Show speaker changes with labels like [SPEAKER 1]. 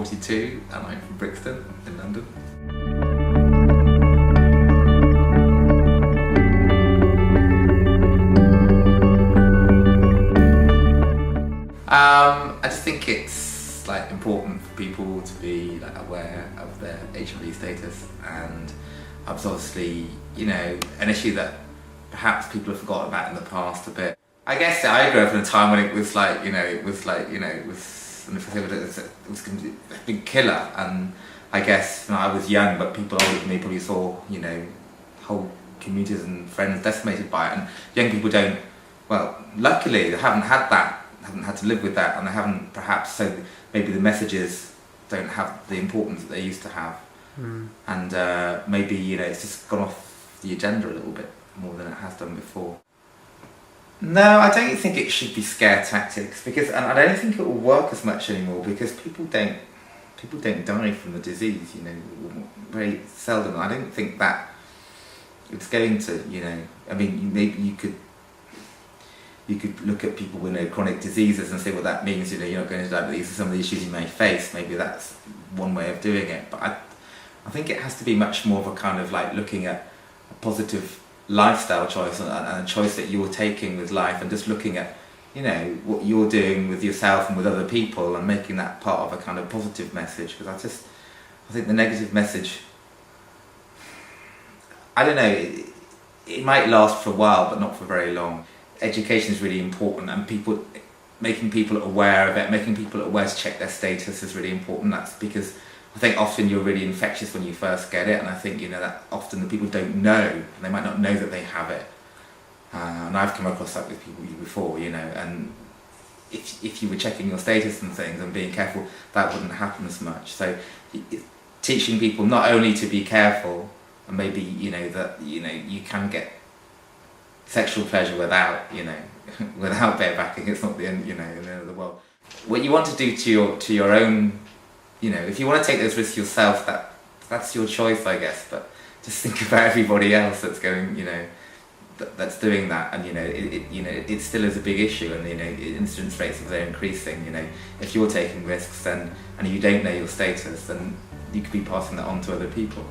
[SPEAKER 1] 42 and I'm from Brixton in London. I just think it's like important for people to be like aware of their HIV status, and it's obviously, you know, an issue that perhaps people have forgotten about in the past a bit. I guess I grew up in a time when it was like, it was a big killer, and I guess when I was young, but people older than me probably saw, you know, whole communities and friends decimated by it, and young people don't, well, luckily they haven't had to live with that, and they haven't perhaps, so maybe the messages don't have the importance that they used to have. And maybe, you know, it's just gone off the agenda a little bit more than it has done before. No, I don't think it should be scare tactics, because, and I don't think it will work as much anymore, because people don't die from the disease, you know, very seldom. I don't think that it's going to, you know, I mean, maybe you could look at people with chronic diseases and say what that means, you know, you're not going to die, but these are some of the issues you may face. Maybe that's one way of doing it, but I think it has to be much more of a kind of like looking at a positive lifestyle choice and a choice that you're taking with life, and just looking at, you know, what you're doing with yourself and with other people, and making that part of a kind of positive message. Because I think the negative message, I don't know, it might last for a while but not for very long. Education is really important, and making people aware of it, making people aware to check their status is really important. That's because I think often you're really infectious when you first get it, and I think, you know, that often the people don't know, and they might not know that they have it. And I've come across that with people before, you know, and if you were checking your status and things and being careful, that wouldn't happen as much. So teaching people not only to be careful, and maybe, you know, that, you know, you can get sexual pleasure without, you know, without barebacking. It's not the end, you know, the end of the world. What you want to do to your own, you know, if you want to take those risks yourself, that's your choice, I guess. But just think about everybody else that's going, you know, that's doing that, and, you know, it still is a big issue, and, you know, incidence rates if they're increasing. You know, if you're taking risks, then, and you don't know your status, then you could be passing that on to other people.